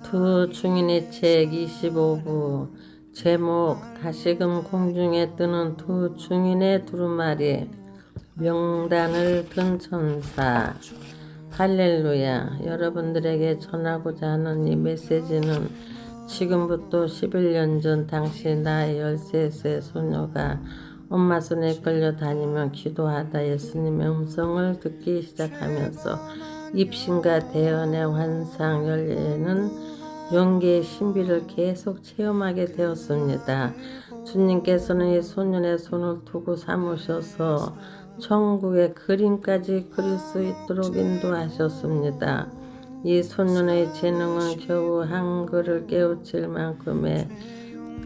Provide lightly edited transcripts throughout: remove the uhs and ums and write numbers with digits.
두 중인의 책 25부 제목 다시금 공중에 뜨는 두 중인의 두루마리 명단을 든 천사. 할렐루야. 여러분들에게 전하고자 하는 이 메시지는 지금부터 11년 전 당시 나의 13세 소녀가 엄마 손에 끌려다니며 기도하다 예수님의 음성을 듣기 시작하면서 입신과 대언의 환상 열리는 영계의 신비를 계속 체험하게 되었습니다. 주님께서는 이 소년의 손을 두고 삼으셔서 천국의 그림까지 그릴 수 있도록 인도하셨습니다. 이 소년의 재능은 겨우 한글을 깨우칠 만큼의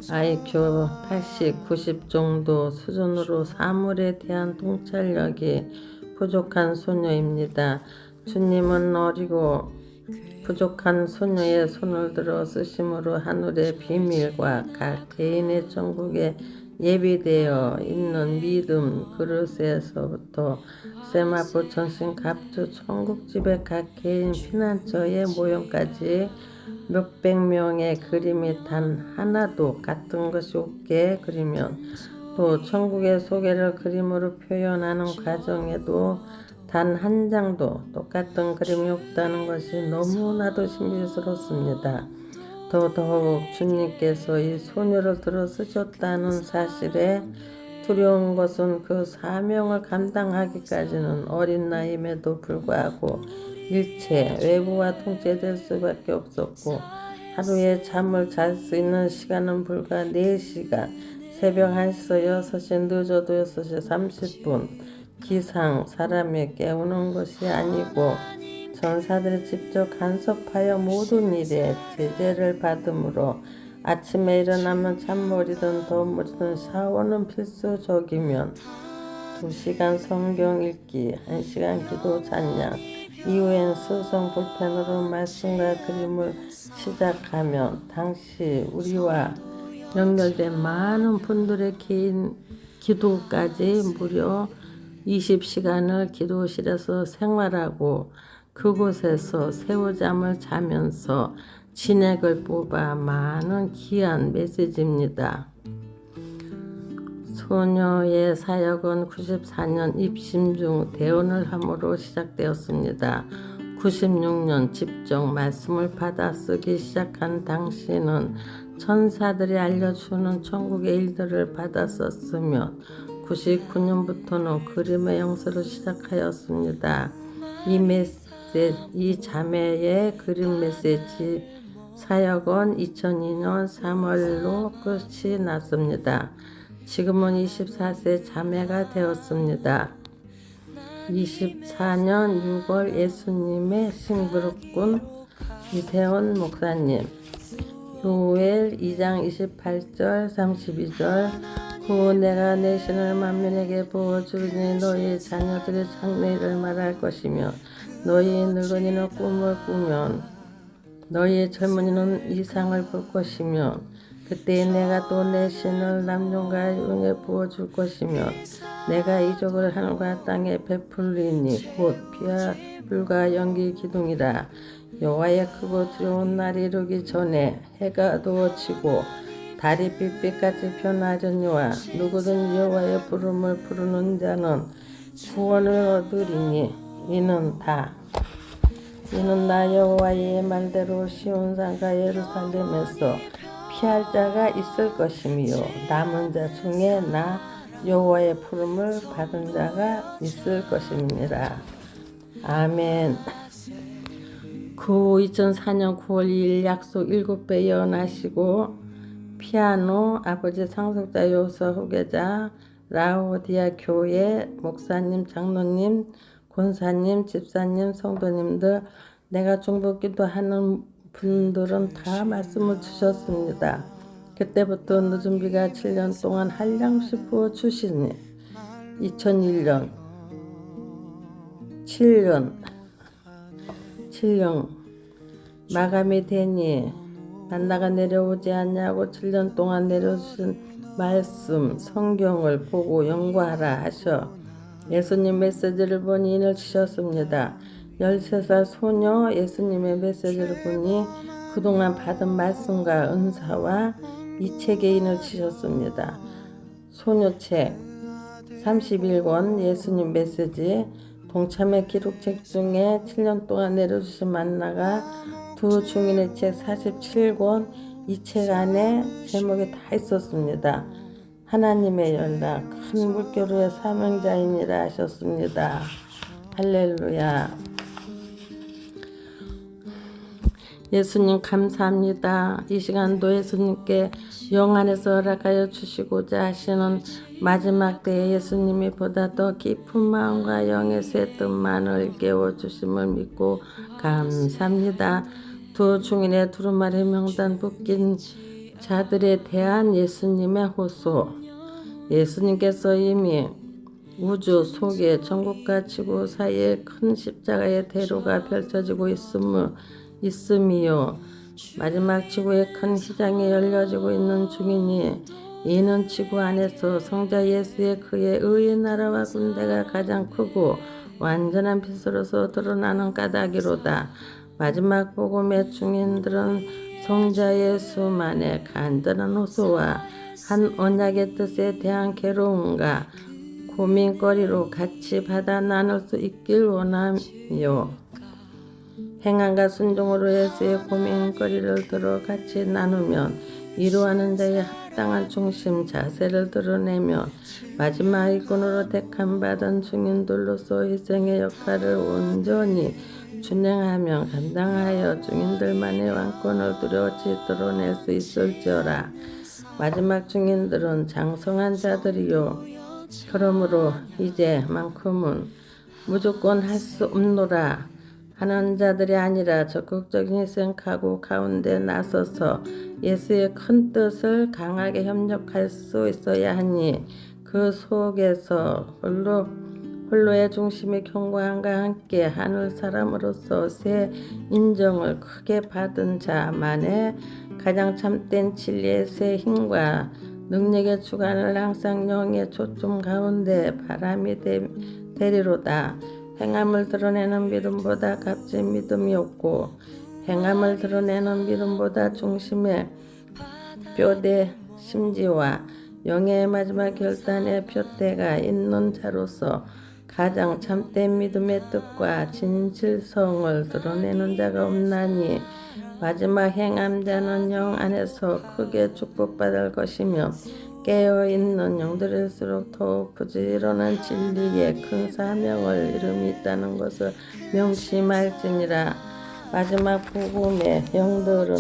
IQ 80, 90 정도 수준으로 사물에 대한 통찰력이 부족한 소녀입니다. 주님은 어리고 부족한 소녀의 손을 들어 쓰심으로 하늘의 비밀과 각 개인의 천국에 예비되어 있는 믿음 그릇에서부터 세마포 천신 갑주 천국집의 각 개인 피난처의 모형까지 몇백 명의 그림이 단 하나도 같은 것이 없게 그리면 또 천국의 소개를 그림으로 표현하는 과정에도 단 한 장도 똑같은 그림이 없다는 것이 너무나도 신비스럽습니다. 더더욱 주님께서 이 소녀를 들어 쓰셨다는 사실에 두려운 것은 그 사명을 감당하기까지는 어린 나이임에도 불구하고 일체 외부와 통제될 수밖에 없었고 하루에 잠을 잘 수 있는 시간은 불과 4시간, 새벽 1시에서 6시, 늦어도 6시 30분 기상 사람이 깨우는 것이 아니고 전사들이 직접 간섭하여 모든 일에 제재를 받으므로 아침에 일어나면 찬물이든 더운물이든 샤워는 필수적이면 2시간 성경 읽기, 1시간 기도 찬양, 이후엔 수성 볼펜으로 말씀과 그림을 시작하면 당시 우리와 연결된 많은 분들의 개인 기도까지 무려 20시간을 기도실에서 생활하고 그곳에서 새우잠을 자면서 진액을 뽑아 많은 귀한 메시지입니다. 소녀의 사역은 94년 입심 중 대언을 함으로 시작되었습니다. 96년 직접 말씀을 받아 쓰기 시작한 당시는 천사들이 알려주는 천국의 일들을 받아 썼으며 99년부터는 그림의 영서를 시작하였습니다. 이 자매의 그림 메시지 사역은 2002년 3월로 끝이 났습니다. 지금은 24세 자매가 되었습니다. 24년 6월 예수님의 심그룹군 이세훈 목사님 요엘 2장 28절 32절 구 내가 내 신을 만민에게 부어주리니 너희 자녀들의 장래일을 말할 것이며 너희 늙은이는 꿈을 꾸면 너희 젊은이는 이상을 볼 것이며 그때 내가 또 내 신을 남녀가 용에 부어줄 것이며 내가 이적을 하늘과 땅에 베풀리니 곧 피와 불과 연기 기둥이라. 여호와의 크고 두려운 날이 이르기 전에 해가 어두워지고 달이 빛빛같이 변하려니와 누구든 여호와의 부름을 부르는 자는 구원을 얻으리니 이는 나 여호와의 말대로 시온산과 예루살렘에서 피할 자가 있을 것이며 남은 자 중에 나 여호와의 부름을 받은 자가 있을 것입니다. 아멘. 그 2004년 9월 2일 약속 7배 예언하시고 피아노 아버지 상속자 요서 후계자 라오디아 교회 목사님, 장로님, 권사님, 집사님, 성도님들 내가 중보 기도하는 분들은 다 말씀을 주셨습니다. 그때부터 늦은 비가 7년 동안 한량씩 부어 주시니 2001년 7년 마감이 되니 만나가 내려오지 않냐고 7년 동안 내려주신 말씀 성경을 보고 연구하라 하셔 예수님 메시지를 보니 인을 주셨습니다. 13살 소녀 예수님의 메시지를 보니 그동안 받은 말씀과 은사와 이체개인을 치셨습니다. 소녀책 31권 예수님 메시지 동참회 기록책 중에 7년 동안 내려주신 만나가 두 중인의 책 47권 이 책 안에 제목이 다 있었습니다. 하나님의 연락 큰 물결의 사명자이니라 하셨습니다. 할렐루야. 예수님 감사합니다. 이 시간도 예수님께 영 안에서 허락하여 주시고자 하시는 마지막 때에 예수님이 보다 더 깊은 마음과 영의 새 뜻만을 깨워주심을 믿고 감사합니다. 두 중인의 두루마리 명단 묶인 자들에 대한 예수님의 호소. 예수님께서 이미 우주 속에 천국과 지구 사이에 큰 십자가의 대로가 펼쳐지고 있음이요. 마지막 지구의 큰 시장이 열려지고 있는 중이니 이는 지구 안에서 성자 예수의 그의 의의 나라와 군대가 가장 크고 완전한 빛으로서 드러나는 까닭이로다. 마지막 복음의 중인들은 성자 예수만의 간절한 호소와 한 언약의 뜻에 대한 괴로움과 고민거리로 같이 받아 나눌 수 있길 원하며 행함과 순종으로 예수의 고민거리를 들어 같이 나누면 이루하는 자의 합당한 중심 자세를 드러내며 마지막 일꾼으로 택함받은 중인들로서 희생의 역할을 온전히 준행하며 감당하여 중인들만의 왕권을 뚜렷이 드러낼 수 있을지어라. 마지막 중인들은 장성한 자들이요. 그러므로 이제만큼은 무조건 할 수 없노라 하는 자들이 아니라 적극적인 희생 각오 가운데 나서서 예수의 큰 뜻을 강하게 협력할 수 있어야 하니 그 속에서 홀로의 중심이 견고함과 함께 하늘 사람으로서 새 인정을 크게 받은 자만의 가장 참된 진리의 새 힘과 능력의 주관을 항상 영의 초점 가운데 바람이 되리로다. 행함을 드러내는 믿음보다 값진 믿음이 없고 행함을 드러내는 믿음보다 중심의 뼈대 심지와 영의 마지막 결단의 표대가 있는 자로서 가장 참된 믿음의 뜻과 진실성을 드러내는 자가 없나니 마지막 행함자는 영 안에서 크게 축복받을 것이며 깨어있는 영들일수록 더욱 부지런한 진리의 큰 사명을 이름이 있다는 것을 명심할지니라. 마지막 복음의 영들은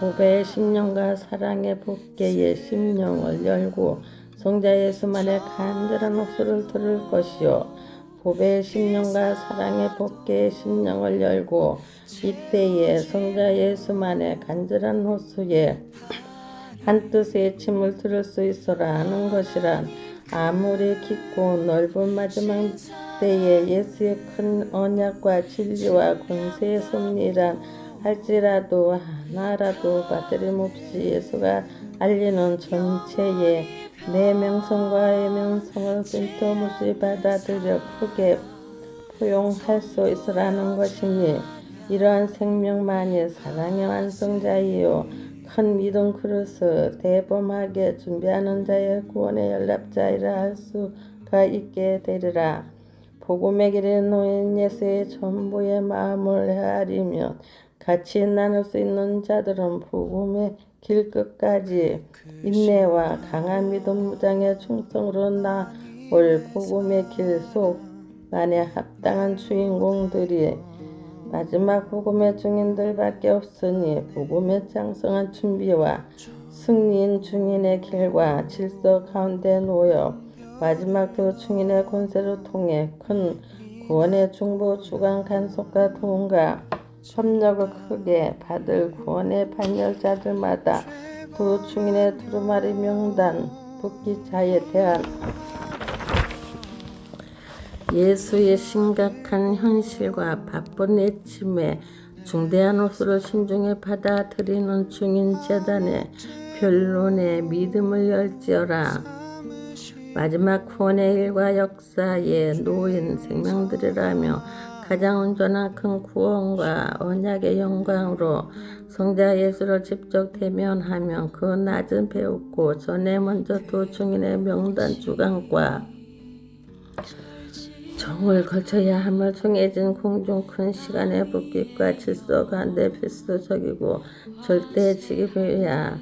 보배의 심령과 사랑의 법궤의 심령을 열고 성자 예수만의 간절한 목소리를 들을 것이요 보배의 심령과 사랑의 법궤의 심령을 열고 이때에 성자 예수만의 간절한 호소에 한 뜻의 침을 들을 수 있어라 하는 것이란 아무리 깊고 넓은 마지막 때에 예수의 큰 언약과 진리와 공세의 섭리란 할지라도 하나라도 빠뜨림없이 예수가 알리는 전체의 내 명성과 애명성을 빈틈없이 받아들여 크게 포용할 수 있으라는 것이니 이러한 생명만이 사랑의 완성자이요 큰 믿음 그릇을 대범하게 준비하는 자의 구원의 연락자이라 할 수가 있게 되리라. 복음의 길에 놓인 예수의 전부의 마음을 헤아리면 같이 나눌 수 있는 자들은 복음의 길 끝까지 인내와 강한 믿음 무장의 충성으로 나올 복음의 길 속 안에 합당한 주인공들이 마지막 복음의 중인들밖에 없으니 복음의 장성한 준비와 승리인 중인의 길과 질서 가운데 놓여 마지막 두 중인의 권세를 통해 큰 구원의 중보 주관 간섭과 도움과 협력을 크게 받을 구원의 반열자들마다 두 중인의 두루마리 명단 복귀자에 대한 예수의 심각한 현실과 바쁜 애침에 중대한 호소를 신중히 받아들이는 중인 재단의 변론에 믿음을 열지어라. 마지막 구원의 일과 역사에 놓인 생명들이라며 가장 온전한 큰 구원과 언약의 영광으로 성자 예수를 직접 대면하면 그 낮은 배웠고 전에 먼저 두 증인의 명단 주관과 종을 거쳐야 함을 정해진 공중 큰 시간의 법칙과 질서가 내 필수적이고 절대적이야.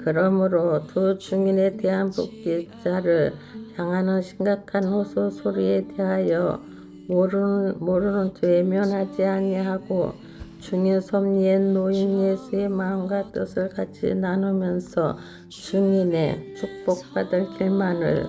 그러므로 두 증인에 대한 법칙자를 향하는 심각한 호소 소리에 대하여 모르는 되면하지 아니하고 증인 섭리의 노인 예수의 마음과 뜻을 같이 나누면서 증인의 축복받을 길만을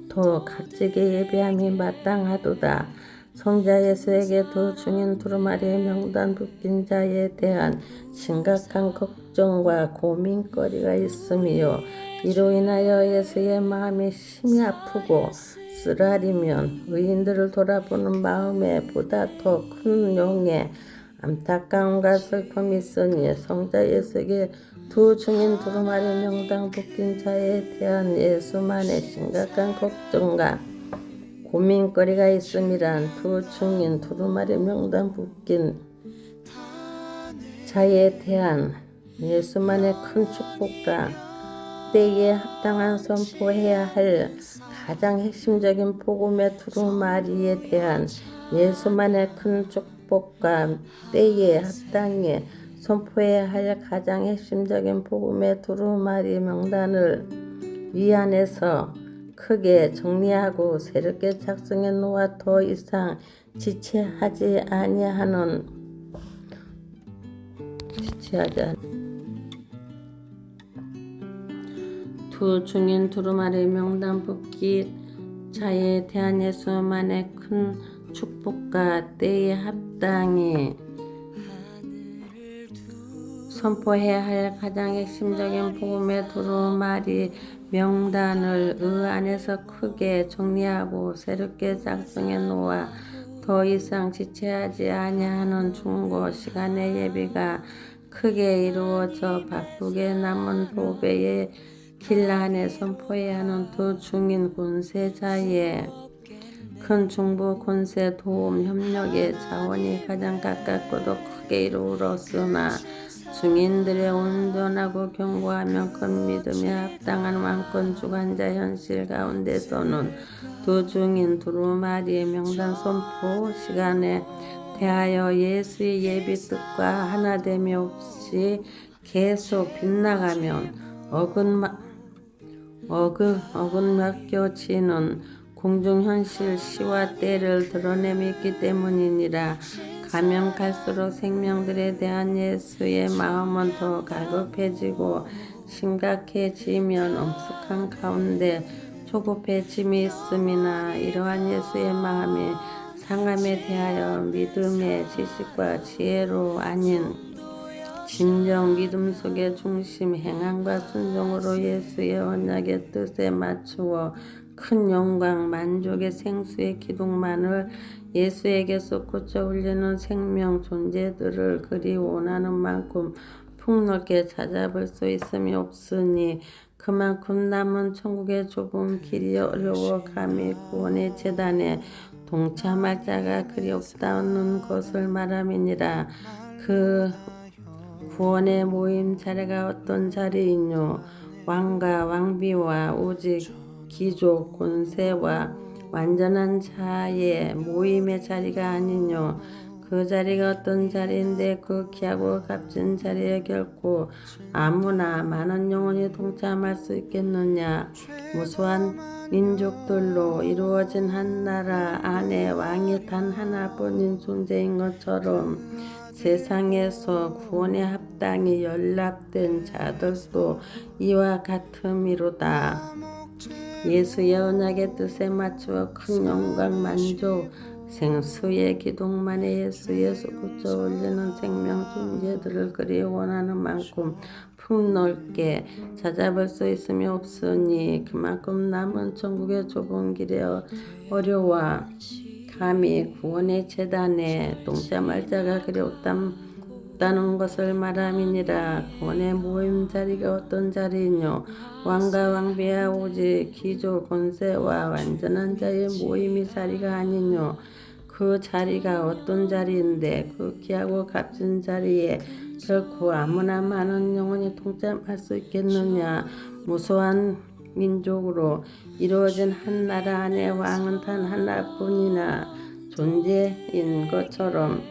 더 값지게 예배함이 마땅하도다. 성자 예수에게 두 증인 두루마리의 명단 묶인 자에 대한 심각한 걱정과 고민거리가 있으며 이로 인하여 예수의 마음이 심히 아프고 쓰라리면 의인들을 돌아보는 마음에 보다 더 큰 용의 안타까움과 슬픔이 있으니 성자 예수에게 두 증인 두루마리 명단 묶인 자에 대한 예수만의 심각한 걱정과 고민거리가 있음이란 두 증인 두루마리 명단 묶인 자에 대한 예수만의 큰 축복과 때에 합당한 선포해야 할 가장 핵심적인 복음의 두루마리에 대한 예수만의 큰 축복과 때에 합당해 선포해야 할 가장 핵심적인 복음의 두루마리 명단을 이 안에서 크게 정리하고 새롭게 작성해 놓아 더 이상 지체하지 아니하는 두 증인 두루마리 명단 묶인 자에 대한 예수만의 큰 축복과 때에 합당히 선포해야 할 가장 핵심적인 복음의 두루마리 명단을 그 안에서 크게 정리하고 새롭게 작성해 놓아 더 이상 지체하지 아니하는 중고 시간의 예비가 크게 이루어져 바쁘게 남은 도배의 길 안에 선포해야 하는 두 증인 권세자의 큰 중보 권세 도움 협력의 자원이 가장 가깝고도 크게 이루어졌으나 증인들의 온전하고 견고하며 큰 믿음에 합당한 왕권 주관자 현실 가운데서는 두 증인 두루마리의 명단 선포 시간에 대하여 예수의 예비 뜻과 하나됨이 없이 계속 빗나가면 어긋맞겨지는 공중현실 시와 때를 드러내있기 때문이니라. 가면 갈수록 생명들에 대한 예수의 마음은 더 갈급해지고 심각해지면 엄숙한 가운데 조급해짐이 있음이나 이러한 예수의 마음이 상함에 대하여 믿음의 지식과 지혜로 아닌 진정 믿음 속의 중심 행함과 순종으로 예수의 언약의 뜻에 맞추어 큰 영광 만족의 생수의 기둥만을 예수에게 솟구쳐 울리는 생명 존재들을 그리 원하는 만큼 폭넓게 찾아볼 수 있음이 없으니 그만큼 남은 천국의 좁은 길이 어려워 감히 구원의 재단에 동참할 자가 그리 없다는 것을 말함이니라. 그 구원의 모임 자리가 어떤 자리이뇨? 왕과 왕비와 오직 귀족 권세와 완전한 자의 모임의 자리가 아니뇨? 그 자리가 어떤 자리인데 그 귀하고 값진 자리에 결코 아무나 많은 영혼이 동참할 수 있겠느냐? 무수한 민족들로 이루어진 한 나라 안에 왕이 단 하나뿐인 존재인 것처럼 세상에서 구원에 합당히 연락된 자들도 이와 같음이로다. 예수의 언약의 뜻에 맞추어 큰 영광 만족 생수의 기둥만에 예수의 솟구쳐 올리는 생명 존재들을 그리 원하는 만큼 폭넓게 찾아볼 수 있음이 없으니 그만큼 남은 천국의 좁은 길에 어려워 감히 구원의 재단에 동참할 자가 그리 없다는 것을 말함이니라. 구원의 모임 자리가 어떤 자리이뇨? 왕과 왕비와 오직 귀족 권세와 완전한 자의 모임이 자리가 아니뇨? 그 자리가 어떤 자리인데 그 귀하고 값진 자리에 결코 아무나 많은 영혼이 동참할 수 있겠느냐. 무수한 민족으로 이루어진 한 나라 안에 왕은 단 하나뿐이나 존재인 것처럼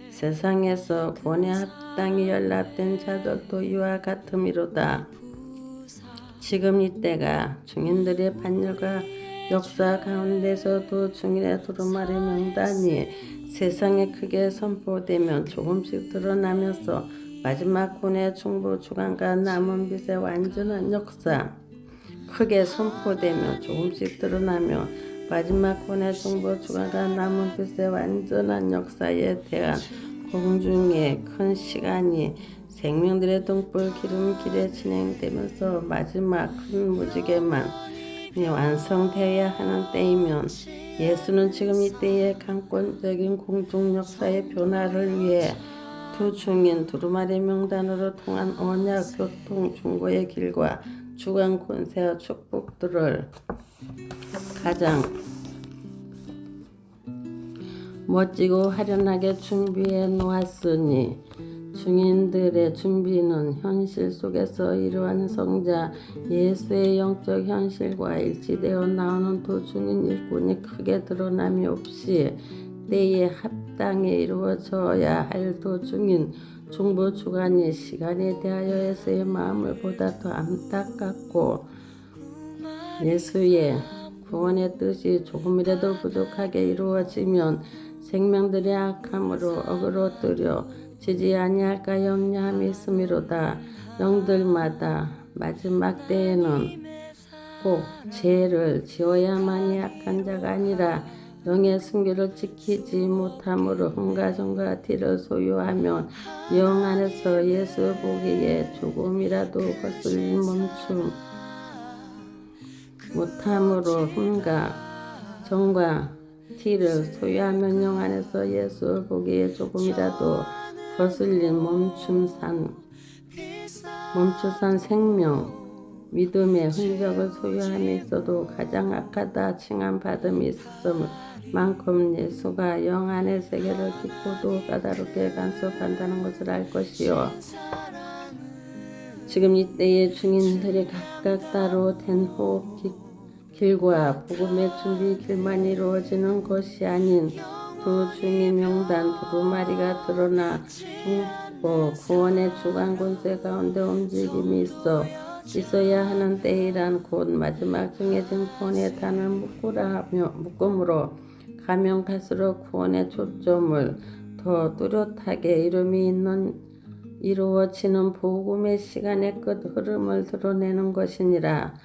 세상에서 구원에 합당히 연락된 자들도 이와 같음이로다. 지금 이때가 증인들의 반열과 역사 가운데서도 증인의 두루마리 명단이 세상에 크게 선포되면 조금씩 드러나면서 마지막 군의 중부 주관과 남은 빛의 완전한 역사 크게 선포되며 조금씩 드러나며 마지막 군의 중부 주관과 남은 빛의 완전한 역사에 대한 공중의 큰 시간이 생명들의 등불 기름길에 진행되면서 마지막 큰 무지개만 완성되어야 하는 때이면 예수는 지금 이때의 강권적인 공중 역사의 변화를 위해 두 중인 두루마리 명단으로 통한 언약 교통 중보의 길과 주관 권세와 축복들을 가장 멋지고 화려하게 준비해 놓았으니 증인들의 준비는 현실 속에서 이러한 성자 예수의 영적 현실과 일치되어 나오는 두 증인 일꾼이 크게 드러남이 없이 때에 합당히 이루어져야 할 두 증인 중보 주관이 시간에 대하여에서의 마음을 보다 더 안타깝고 예수의 구원의 뜻이 조금이라도 부족하게 이루어지면 생명들의 악함으로 어그러뜨려 지지 아니할까 염려함이 있음이로다. 영들마다 마지막 때에는 꼭 죄를 지어야만이 악한 자가 아니라 영의 순교를 지키지 못함으로 흥가정과 티를 소유하면 영 안에서 예수 보기에 조금이라도 거슬린 멈춤 못함으로 흥가 정과 티를 소유하면 영 안에서 예수 보기에 조금이라도 거슬린 멈추산 생명 믿음의 흔적을 소유함이 있어도 가장 악하다 칭함받음이 있을 만큼 예수가 영 안의 세계를 깊고도 까다롭게 간섭한다는 것을 알 것이요. 지금 이때의 증인들이 각각 따로 된 호흡 길과 복음의 준비 길만 이루어지는 것이 아닌 두 증인 명단 두루마리가 드러나 중보 구원의 주관 권세 가운데 움직임이 있어야 하는 때이란 곧 마지막 정해진 구원의 단을 묶음으로 가면 갈수록 구원의 초점을 더 뚜렷하게 이루어지는 복음의 시간의 끝 흐름을 드러내는 것이니라.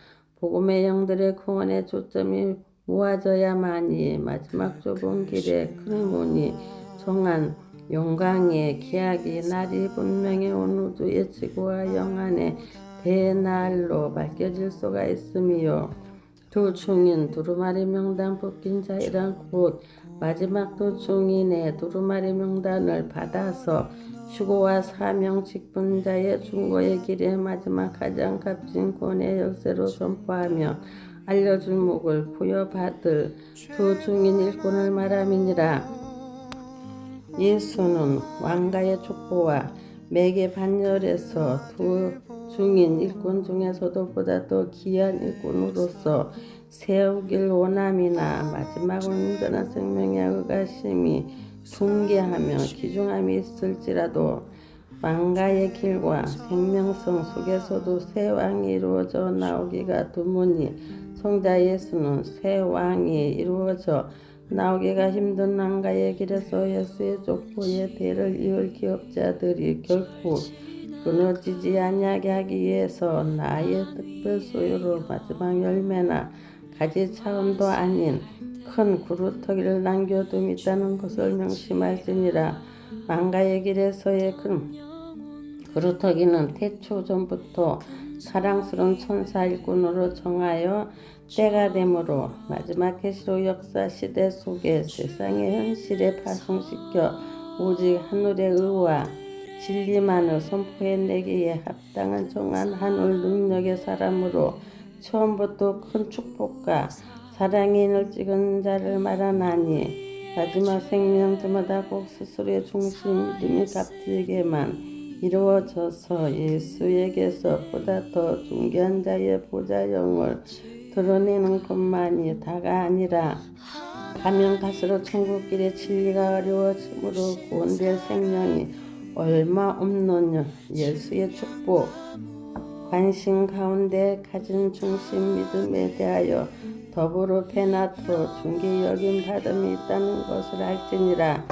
복음의 영들의 구원의 초점이 모아져야만이 마지막 좁은 길의 큰 문이 정한 영광의 기약이 날이 분명히 온 우주의 지구와 영안의 대날로 밝혀질 수가 있음이요. 두 중인 두루마리 명단 뽑힌 자이란 곧 마지막 두 중인의 두루마리 명단을 받아서 휴고와 사명 직분자의 중고의 길에 마지막 가장 값진 구원의 열쇠로 선포하며 알려줄 목을 부여받을 두 중인 일꾼을 말함이니라. 예수는 왕가의 족보와 매개 반열에서 두 중인 일꾼 중에서도 보다 더 귀한 일꾼으로서 세우길 원함이나 마지막 온전한 생명의 의가심이 붕괴하며 기중함이 있을지라도 왕가의 길과 생명성 속에서도 새 왕이 이루어져 나오기가 드무니 성자 예수는 새 왕이 이루어져 나오기가 힘든 왕가의 길에서 예수의 족보의 대를 이을 기업자들이 결코 끊어지지 아니하게 하기 위해서 나의 특별 소유로 마지막 열매나 가지 차음도 아닌 큰 구루터기를 남겨둠있다는 것을 명심할지니라. 왕가의 길에서의 큰 구루터기는 태초 전부터 사랑스러운 천사 일꾼으로 정하여 때가 되므로 마지막 계시록 역사 시대 속에 세상의 현실에 파송시켜 오직 하늘의 의와 진리만을 선포해내기에 합당한 정한 하늘 능력의 사람으로 처음부터 큰 축복과 사랑의 인을 찍은 자를 말하나니 마지막 생명들마다 꼭 스스로의 중심 믿음이 값지게만 이루어져서 예수에게서 보다 더 존귀한 자의 보좌형을 드러내는 것만이 다가 아니라 가면 갈수록 천국길의 진리가 어려워지므로 구원될 생명이 얼마 없는 예수의 축복 관심 가운데 가진 중심 믿음에 대하여 더불어 배나토 중개 여김 받음이 있다는 것을 알지니라.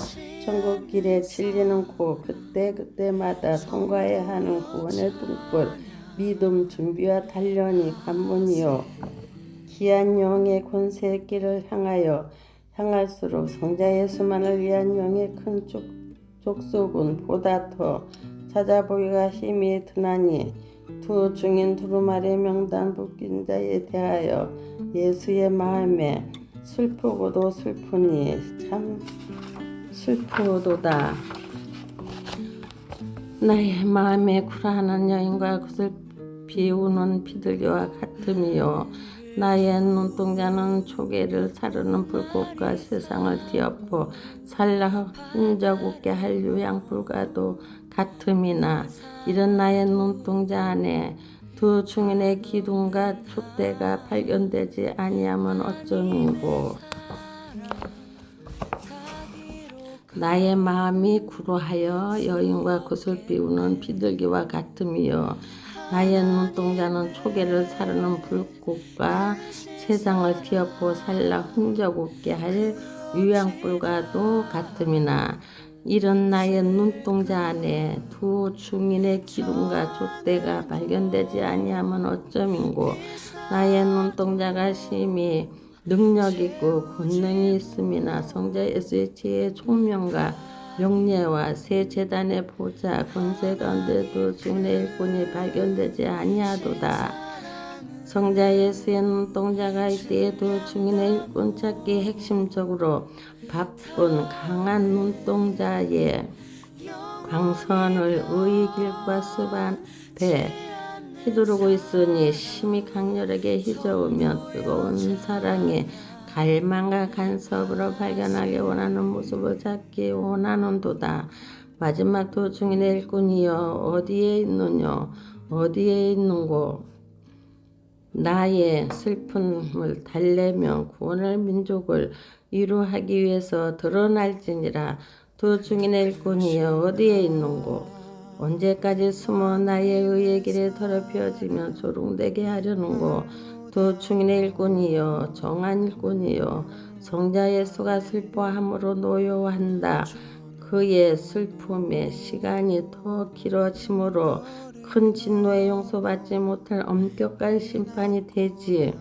천국길의 진리는 곧 그때그때마다 통과해야 하는 구원의 등불 믿음 준비와 단련이 관문이요 귀한 영의 권세의 길을 향할수록 성자 예수만을 위한 영의 큰 족속은 보다 더 찾아보기가 힘이 드나니 두 중인 두루마리 명단 묶인 자에 대하여 예수의 마음에 슬프고도 슬프니 참 슬프도다. 나의 마음에 굴하는 여인과 구슬피 우는 비둘기와 같음이요 나의 눈동자는 초계를 사르는 불꽃과 세상을 뒤엎어 살라 흔적 없게 할 유양불과도 같음이나 이런 나의 눈동자 안에 두 중인의 기둥과 촛대가 발견되지 아니하면 어쩌민고. 나의 마음이 구루하여 여인과 구슬 비우는 비둘기와 같음이요 나의 눈동자는 초계를 사르는 불꽃과 세상을 뒤엎어 살라 흔적 없게 할 유양불과도 같음이나 이런 나의 눈동자 안에 두 중인의 기둥과 촛대가 발견되지 아니하면 어쩌민고. 나의 눈동자가 심히 능력있고 권능이 있음이나 성자 예수의 지혜의 총명과 명예와 새 제단의 보좌 권세 가운데도 중인의 일꾼이 발견되지 아니하도다. 성자 예수의 눈동자가 이때에도 중인의 일꾼 찾기 핵심적으로 바쁜 강한 눈동자의 광선을 의의 길과 숲 앞에 휘두르고 있으니 심히 강렬하게 휘저으며 뜨거운 사랑의 갈망과 간섭으로 발견하기 원하는 모습을 찾기 원하는도다. 마지막 도중인의 일꾼이여 어디에 있느뇨 어디에 있는고. 나의 슬픔을 달래며 구원할 민족을 이루하기 위해서 드러날지니라. 도중인의 일꾼이여 어디에 있는고. 언제까지 숨어 나의 의의 길에 더럽혀지며 조롱되게 하려는고. 도중인의 일꾼이여 정한 일꾼이여 성자 예수가 슬퍼함으로 노여한다. 그의 슬픔의 시간이 더 길어지므로 큰 진노에 용서받지 못할 엄격한 심판이 되지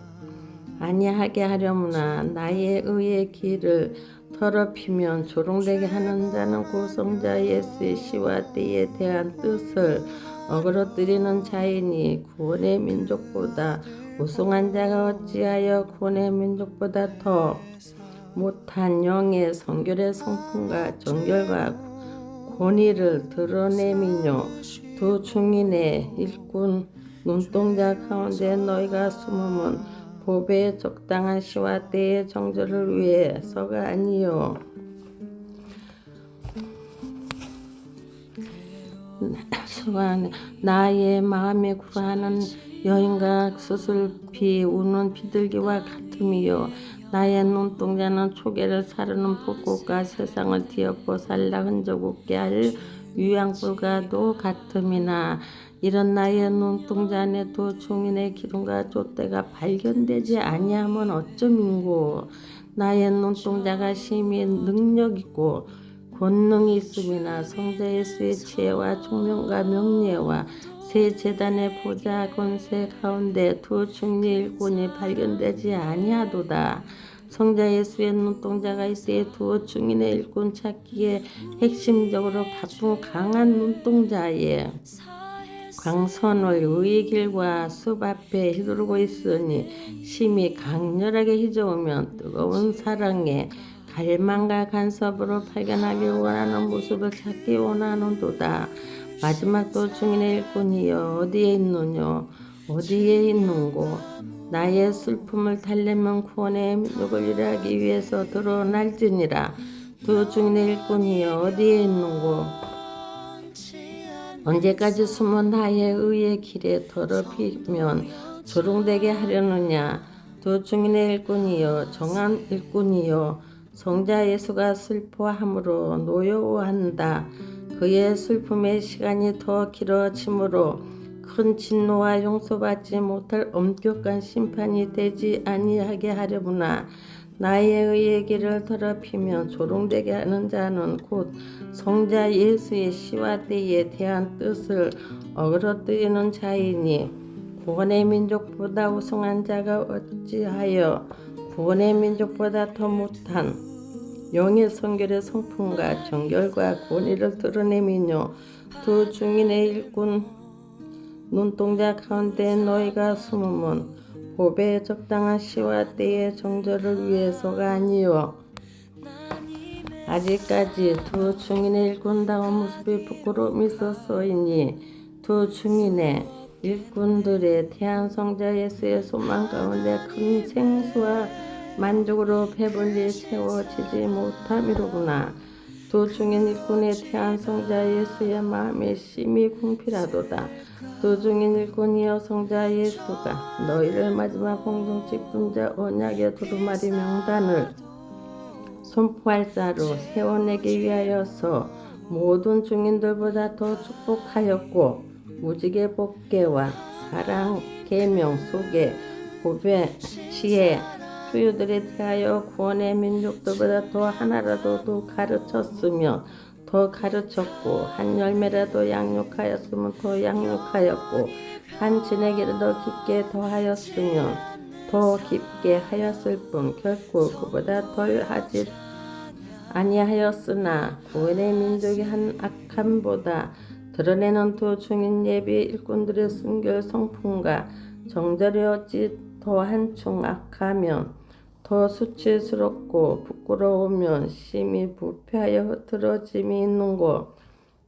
아니하게 하려무나 나의 의의 길을 더럽히면 조롱되게 하는 자는 그 성자 예수의 시와 때에 대한 뜻을 어그러뜨리는 자이니 구원의 민족보다 우승한 자가 어찌하여 구원의 민족보다 더 못한 영의 성결의 성품과 정결과 권위를 드러내미뇨. 두 중인의 일꾼 눈동자 가운데 너희가 숨으면 보배에 적당한 시와 때의 정절을 위해서가 아니요 나의 마음에 구하는 여인과 수술비 우는 비둘기와 같음이요 나의 눈동자는 초계를 사르는 불꽃과 세상을 뒤엎어 살라 흔적 없게 할 유양불과도 같음이나 이런 나의 눈동자 안에 두 중인의 기둥과 촛대가 발견되지 아니하면 어쩌민고. 나의 눈동자가 심히 능력있고 권능이 있음이나 성자 예수의 지혜와 총명과 명예와 새 제단의 보좌 권세 가운데 두 중리 일꾼이 발견되지 아니하도다. 성자 예수의 눈동자가 이때에 두 중인의 일꾼 찾기에 핵심적으로 바쁜 강한 눈동자의 광선을 의의 길과 숲 앞에 휘두르고 있으니 심히 강렬하게 휘저으면 뜨거운 사랑의 갈망과 간섭으로 발견하기 원하는 모습을 찾기 원하는도다. 마지막 도중인의 일꾼이여 어디에 있느뇨 어디에 있는고? 나의 슬픔을 달래면 구원의 민족을 일하기 위해서 드러날지니라. 두 증인의 일꾼이여 어디에 있는고? 언제까지 숨어 나의 의의 길에 더럽히면 조롱되게 하려느냐? 두 증인의 일꾼이여 정한 일꾼이여 성자 예수가 슬퍼함으로 노여워한다. 그의 슬픔의 시간이 더 길어지므로 큰 진노와 용서받지 못할 엄격한 심판이 되지 아니하게 하려구나. 나의 의의 길을 더럽히며 조롱되게 하는 자는 곧 성자 예수의 시와 때에 대한 뜻을 어그러뜨리는 자이니 구원의 민족보다 우승한 자가 어찌하여 구원의 민족보다 더 못한 영의 성결의 성품과 정결과 권위를 드러내미뇨. 두 증인의 일꾼 눈동자 가운데 너희가 숨으면 보배에 적당한 시와 때의 정절을 위해서가 아니요 아직까지 두 증인의 일꾼다운 모습이 부끄러움이 있었으니 두 증인의 일꾼들의 태안 성자 예수의 소망 가운데 큰 생수와 만족으로 배불리 채워지지 못함이로구나. 두 증인 일꾼의 태안 성자 예수의 마음에 심히 궁핍하도다. 두 증인 일꾼이여 성자 예수가 너희를 마지막 공동체 분자 언약의 두루마리 명단을 선포할 자로 세워내기 위하여서 모든 증인들보다 더 축복하였고 무지개 복개와 사랑, 계명, 소개, 보배, 지혜, 수요들에 대하여 구원의 민족들보다 더 하나라도 더 가르쳤으며 더 가르쳤고 한 열매라도 양육하였으면 더 양육하였고 한 진에게라도 깊게 더하였으면 더 깊게 하였을 뿐 결코 그보다 덜 하지 아니하였으나 구원의 민족이 한 악함보다 드러내는 두 증인 예비 일꾼들의 순결 성품과 정절이 어찌 더 한층 악하면 더 수치스럽고 부끄러우면 심히 부패하여 흐트러짐이 있는고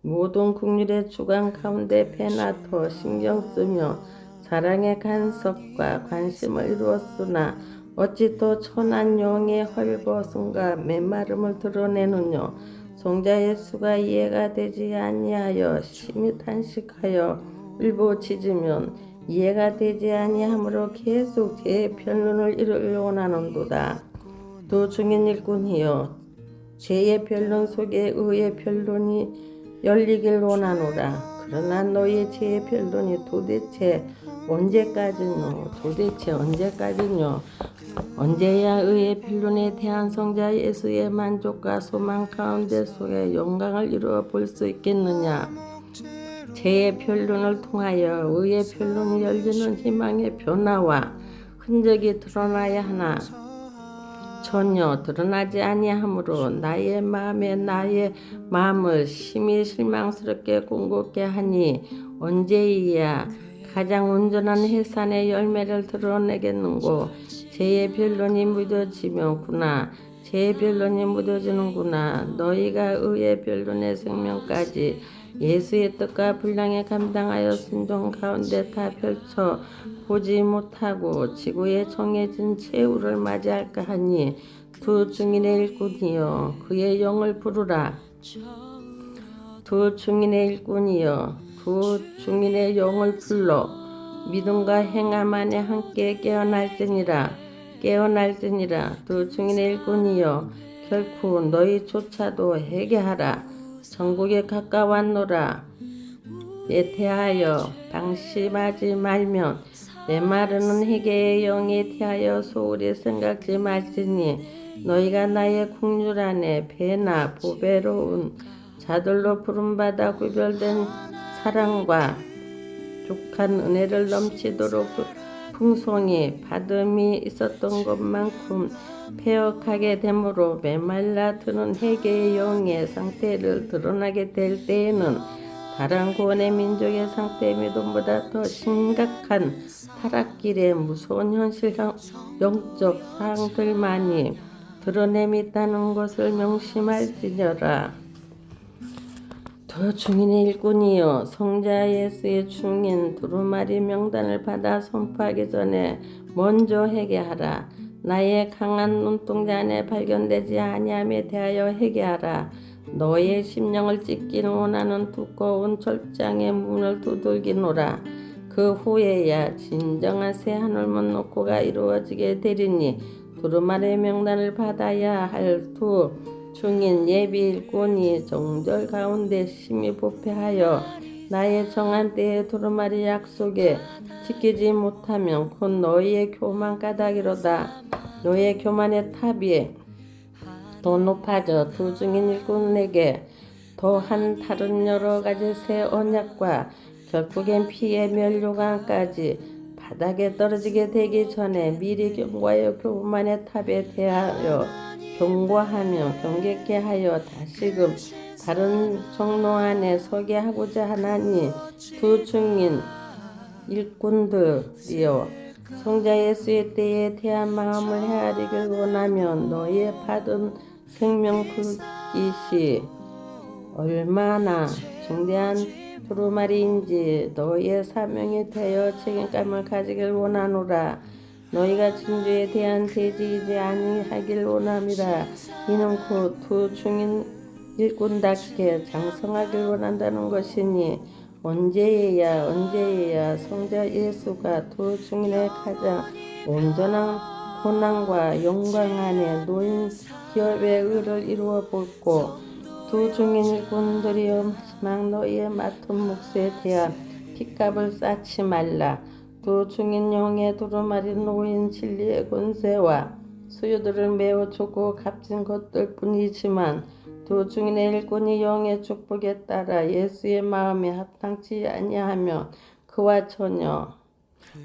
모든 국률의 주관 가운데 배나 더 신경 쓰며 사랑의 간섭과 관심을 이루었으나 어찌 또 천한 영의 헐벗음과 메마름을 드러내느냐. 성자 예수가 이해가 되지 아니하여 심히 탄식하여 울부짖으면 이해가 되지 아니하므로 계속 제 변론을 이루려 원하는도다. 두 증인 일꾼이여 죄의 변론 속에 의의 변론이 열리길 원하노라. 그러나 너희의 죄의 변론이 도대체 언제까지뇨? 언제야 의의 변론에 대한 성자 예수의 만족과 소망 가운데 속에 영광을 이루어 볼 수 있겠느냐? 죄의 변론을 통하여 의의 변론이 열리는 희망의 변화와 흔적이 드러나야 하나 전혀 드러나지 아니하므로 나의 마음을 심히 실망스럽게 공고케 하니 언제이야 가장 온전한 해산의 열매를 드러내겠는고. 죄의 변론이 무뎌지면구나. 죄의 변론이 무뎌지는구나. 너희가 의의 변론의 생명까지 예수의 뜻과 분량에 감당하여 순종 가운데 다 펼쳐 보지 못하고 지구에 정해진 최후를 맞이할까 하니 두 증인의 일꾼이여 그의 영을 부르라. 두 증인의 일꾼이여 두 증인의 영을 불러 믿음과 행함 안에 함께 깨어날지니라. 두 증인의 일꾼이여 결코 너희조차도 회개하라. 천국에 가까웠노라. 에 대하여 방심하지 말면 메마르는 회개의 영에 대하여 소홀히 생각지 말지니 너희가 나의 국률 안에 배나 보배로운 자들로 부름받아 구별된 사랑과 족한 은혜를 넘치도록 풍성히 받음이 있었던 것만큼 폐역하게 되므로 메말라 드는 회개의 영의 상태를 드러나게 될 때에는 다른 구원의 민족의 상태 믿음보다 더 심각한 타락길의 무서운 현실 영적 사항들만이 드러냄이 있다는 것을 명심할지니라. 더 중인의 일꾼이여 성자 예수의 중인 두루마리 명단을 받아 선포하기 전에 먼저 회개하라. 나의 강한 눈동자 안에 발견되지 아니함에 대하여 회개하라. 너의 심령을 찢기는 원하는 두꺼운 철장의 문을 두들기노라. 그 후에야 진정한 새 하늘문 녹고가 이루어지게 되리니 두루마리 명단을 받아야 할 두 중인 예비 일꾼이 정절 가운데 심히 부패하여 나의 정한 때의 두루마리 약속에 지키지 못하면 곧 너희의 교만 까닭이로다. 너의 교만의 탑이 더 높아져 두 중인 일꾼에게 더한 다른 여러 가지 새 언약과 결국엔 피의 멸류관까지 바닥에 떨어지게 되기 전에 미리 경고하여 교만의 탑에 대하여 경고하며 경계케 하여 다시금 다른 정로 안에 서게 하고자 하나니 두 중인 일꾼들이여 성자 예수의 때에 대한 마음을 헤아리길 원하면 너희의 받은 생명 불깃이 얼마나 중대한 두루마리인지 너희의 사명이 되어 책임감을 가지길 원하노라. 너희가 진주에 대한 대지이지 아니하길 원함이라. 이는 곧 두 중인 일꾼답게 장성하길 원한다는 것이니 언제예야 성자 예수가 두 중인의 가장 온전한 고난과 영광 안에 놓인 기업의 의를 이루어 볼고 두 중인 일꾼들이여 마지막 너희의 맡은 몫에 대한 핏값을 쌓지 말라. 두 중인 영의 두루마리 놓인 진리의 권세와 수요들을 매우 좋고 값진 것들 뿐이지만 두 중인의 일꾼이 영의 축복에 따라 예수의 마음에 합당치 아니하며 그와 전혀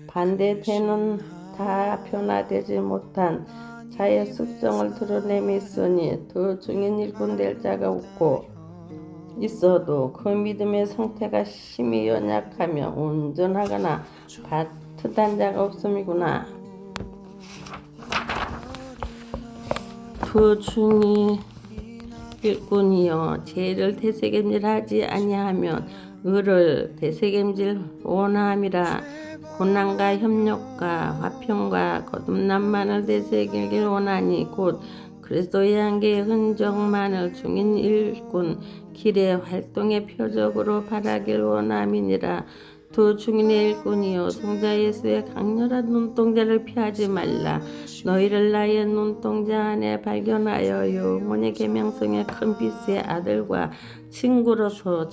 반대되는 다 변화되지 못한 자의 습성을 드러내며 있으니 두 중인 일꾼 될 자가 없고 있어도 그 믿음의 상태가 심히 연약하며 온전하거나 바트단 자가 없음이구나. 두 중인 일꾼이여 죄를 되새김질하지 아니하면 의를 되새김질 원함이라. 고난과 협력과 화평과 거듭남만을 되새기길 원하니 곧 그리스도의 한계의 흔적만을 중인 일꾼 길의 활동의 표적으로 바라길 원함이니라. 두 중인의 일꾼이여 성자 예수의 강렬한 눈동자를 피하지 말라. 너희를 나의 눈동자 안에 발견하여 영혼의 계명성의 큰 빛의 아들과 친구로서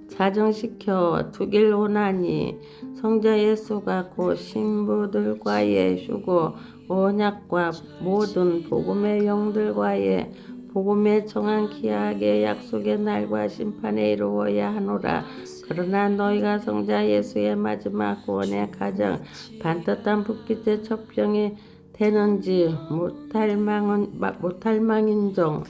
자정시켜 두길 원하니 성자 예수가 곧 신부들과의 휴고 언약과 모든 복음의 영들과의 복음의 정한 기약의 약속의 날과 심판에 이루어야 하노라. 그러나 너희가 성자 예수의 마지막 구원의 가장 반듯한 불빛의 첩병이 되는지 못할 망인정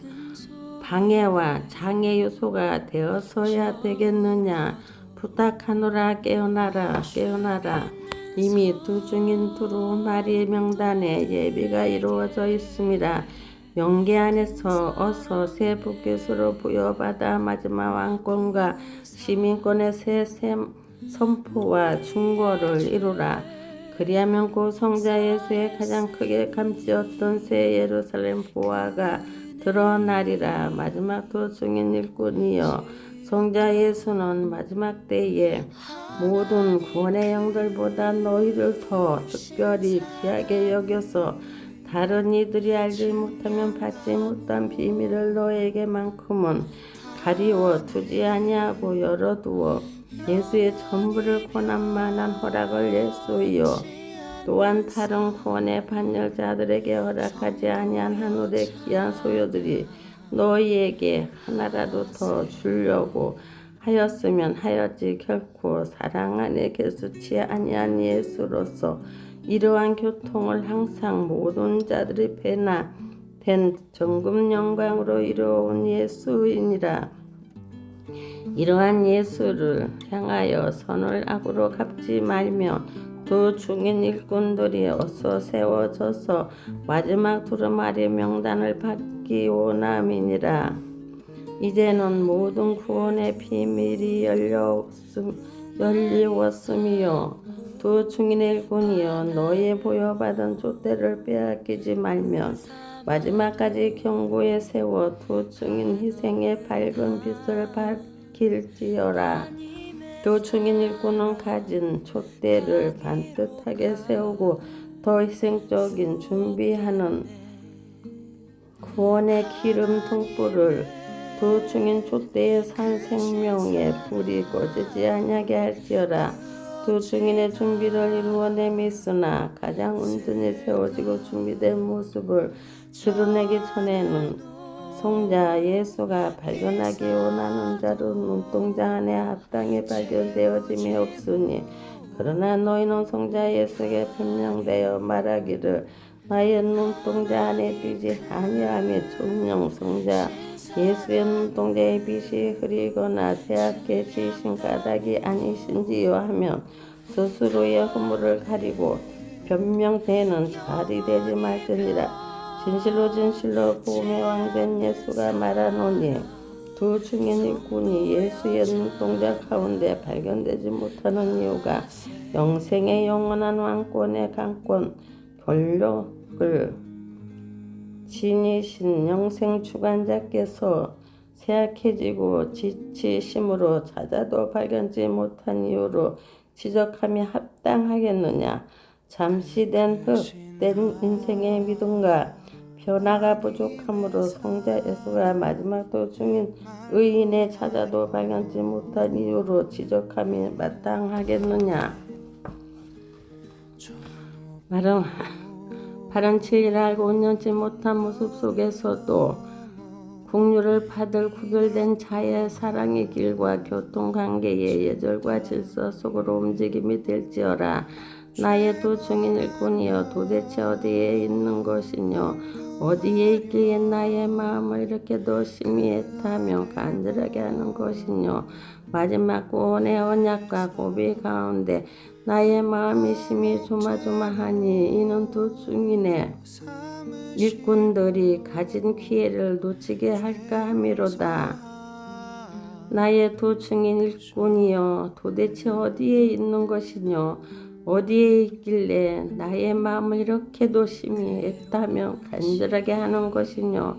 방해와 장애 요소가 되어서야 되겠느냐. 부탁하노라. 깨어나라. 이미 두 중인 두루마리 명단에 예비가 이루어져 있음이라. 영계 안에서 어서 새 불빛으로 부여받아 마지막 왕권과 시민권의 새 선포와 충고를 이루라. 그리하면 곧 성자 예수의 가장 크게 감지었던 새 예루살렘 보화가 드러나리라. 마지막 두 중인 일꾼이여 성자 예수는 마지막 때에 모든 구원의 영들보다 너희를 더 특별히 귀하게 여겨서 다른 이들이 알지 못하면 받지 못한 비밀을 너에게만큼은 가리워 두지 아니하고 열어두어 예수의 전부를 고난만한 허락을 예수이여 또한 다른 구원의 반열자들에게 허락하지 아니한 하늘의 귀한 소유들이 너희에게 하나라도 더 주려고 하였으면 하였지 결코 사랑 안에 개수치 아니한 예수로서 이러한 교통을 항상 모든 자들의 배나 된 정금 영광으로 이루어온 예수이니라. 이러한 예수를 향하여 선을 악으로 갚지 말며 두 중인 일꾼들이 어서 세워져서 마지막 두루마리 명단을 받기 원함이니라. 이제는 모든 구원의 비밀이 열리웠음이요 두 증인의 일꾼이여 너희 보여받은 촛대를 빼앗기지 말면 마지막까지 경고에 세워 두 증인 희생의 밝은 빛을 밝힐지어라. 두 증인 일꾼은 가진 촛대를 반듯하게 세우고 더 희생적인 준비하는 구원의 기름 등불을 두 증인 촛대의 산 생명의 불이 꺼지지 아니하게 할지어라. 두 증인의 준비를 이루어내미 있으나 가장 온전히 세워지고 준비된 모습을 드러내기 전에는 성자 예수가 발견하기 원하는 자로 눈동자 안에 합당히 발견되어짐이 없으니 그러나 너희는 성자 예수에게 변명되어 말하기를 나의 눈동자 안에 띄지 아니하며 정녕 성자 예수의 눈동자의 빛이 흐리거나 새하얗게 지으신 까닭이 아니신지요 하면 스스로의 허물을 가리고 변명되는 자리 되지 말지니라. 진실로 진실로 복음의 왕된 예수가 말하노니 두 증인 일꾼이 예수의 눈동자 가운데 발견되지 못하는 이유가 영생의 영원한 왕권의 강권 권력을 지니신 영생 주관자께서 쇠약해지고 지치심으로 찾아도 발견지 못한 이유로 지적함이 합당하겠느냐. 잠시된 헛된 인생의 믿음과 변화가 부족함으로 성자 예수가 마지막 도중인 의인의 찾아도 발견지 못한 이유로 지적함이 마땅하겠느냐. 바른 진리를 알고 온전치 못한 모습 속에서도 국류를 받을 구별된 자의 사랑의 길과 교통관계의 예절과 질서 속으로 움직임이 될지어라. 나의 두 증인 일꾼이여 도대체 어디에 있는 것이뇨. 어디에 있기에 나의 마음을 이렇게도 심히 애타며 간절하게 하는 것이뇨. 마지막 구원의 언약과 고비 가운데 나의 마음이 심히 조마조마하니 이는 두 증인의 일꾼들이 가진 기회를 놓치게 할까 함이로다. 나의 두 증인 일꾼이여 도대체 어디에 있는 것이뇨. 어디에 있길래 나의 마음을 이렇게도 심히 애타며 간절하게 하는 것이뇨.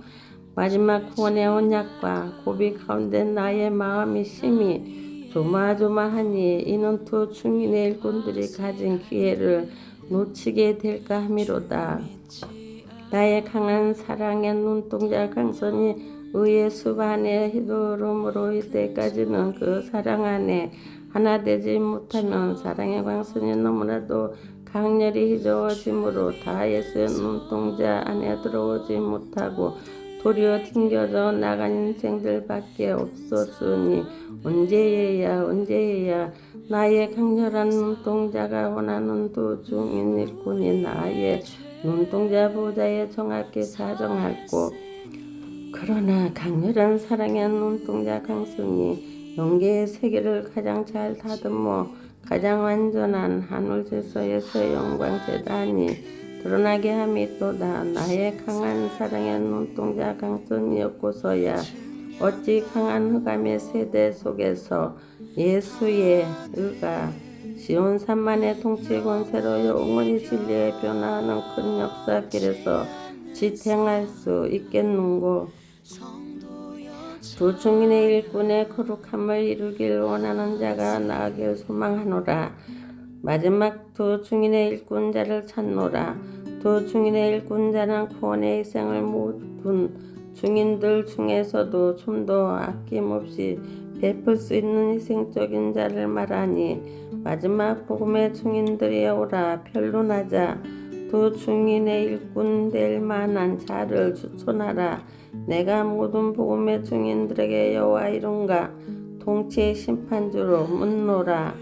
마지막 구원의 언약과 고비 가운데 나의 마음이 심히 조마조마하니 이는 두 증인의 일꾼들이 가진 기회를 놓치게 될까 함이로다. 나의 강한 사랑의 눈동자 강선이 의의 숲 안에 휘두름으로 이때까지는 그 사랑 안에 하나 되지 못하면 사랑의 광선이 너무나도 강렬히 휘저어짐으로 다 예수의 눈동자 안에 들어오지 못하고 도리어 튕겨져 나간 인생들밖에 없었으니 언제해야 나의 강렬한 눈동자가 원하는 두 증인 일꾼이 나의 눈동자 보좌에 정확히 사정하고 그러나 강렬한 사랑의 눈동자 강선이 영계의 세계를 가장 잘 다듬어 가장 완전한 하늘 질서에서 영광 재단이 드러나게 함이 또다. 나의 강한 사랑의 눈동자 강선이었고서야 어찌 강한 흑암의 세대 속에서 예수의 의가 시온 산만의 통치 권세로 영원히 진리에 변화하는 큰 역사길에서 지탱할 수 있겠는고. 두 증인의 일꾼의 거룩함을 이루길 원하는 자가 나아길 소망하노라. 마지막 두 증인의 일꾼자를 찾노라. 두 증인의 일꾼자는 구원의 희생을 모든 증인들 중에서도 좀 더 아낌없이 베풀 수 있는 희생적인 자를 말하니 마지막 복음의 증인들이 오라 변론하자. 두 증인의 일꾼 될 만한 자를 추천하라. 내가 모든 복음의 증인들에게 여호와 이름과 통치의 심판주로 묻노라.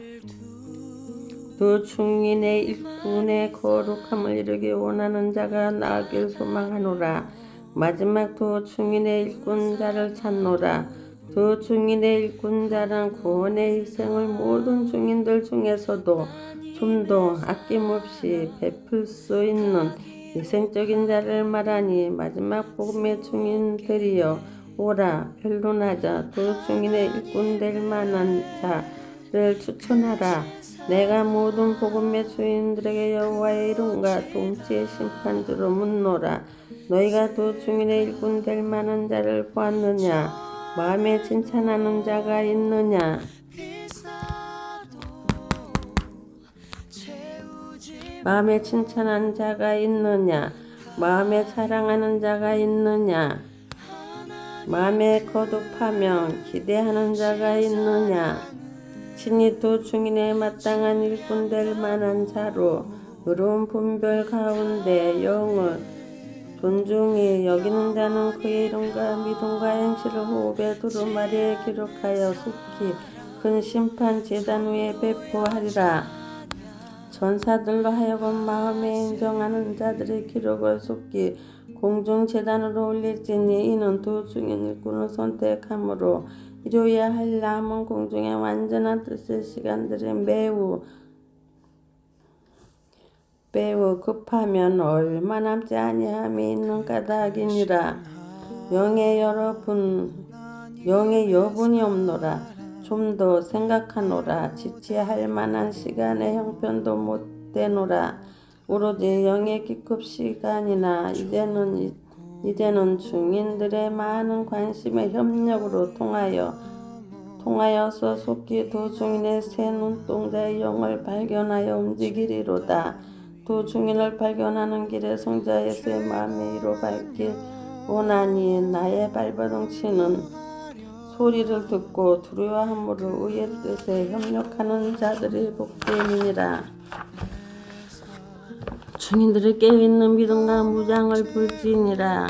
두 증인의 일꾼의 거룩함을 이루기 원하는 자가 나아길 소망하노라. 마지막 두 증인의 일꾼자를 찾노라. 두 증인의 일꾼자는 구원의 희생을 모든 증인들 중에서도 좀 더 아낌없이 베풀 수 있는 희생적인 자를 말하니 마지막 복음의 증인들이여 오라 변론하자. 두 증인의 일꾼 될 만한 자를 추천하라. 내가 모든 복음의 주인들에게 여호와의 이름과 동시에 심판주로 묻노라. 너희가 두 증인의 일꾼 될 만한 자를 보았느냐? 마음에 칭찬하는 자가 있느냐? 마음에 칭찬하는 자가 있느냐? 마음에 사랑하는 자가 있느냐? 마음에 거듭하며 기대하는 자가 있느냐? 친히 두 증인에 마땅한 일꾼 될 만한 자로 의로운 분별 가운데 영을 존중히 여기는 자는 그의 이름과 믿음과 행실을 호흡에 두루마리에 기록하여 속히 큰 심판 제단 위에 배포하리라. 전사들로 하여금 마음에 인정하는 자들의 기록을 속히 공중 제단으로 올릴지니 이는 두 증인 일꾼을 선택함으로 이루어야 할 남은 공중의 완전한 뜻의 시간들이 매우 급하면 얼마 남지 아니함이 있는 까닭이니라. 영의 여분이 없노라. 좀 더 생각하노라. 지체할 만한 시간의 형편도 못 되노라. 오로지 영의 기급 시간이나 이제는 증인들의 많은 관심의 협력으로 통하여서 속히 두 증인의 새 눈동자의 영을 발견하여 움직이리로다. 두 증인을 발견하는 길에 성자 예수의 마음에 이루어받길 원하니 나의 발버둥치는 소리를 듣고 두려워함으로 의의 뜻에 협력하는 자들이 복되니라. 증인들이 깨어있는 믿음과 무장을 불지니라.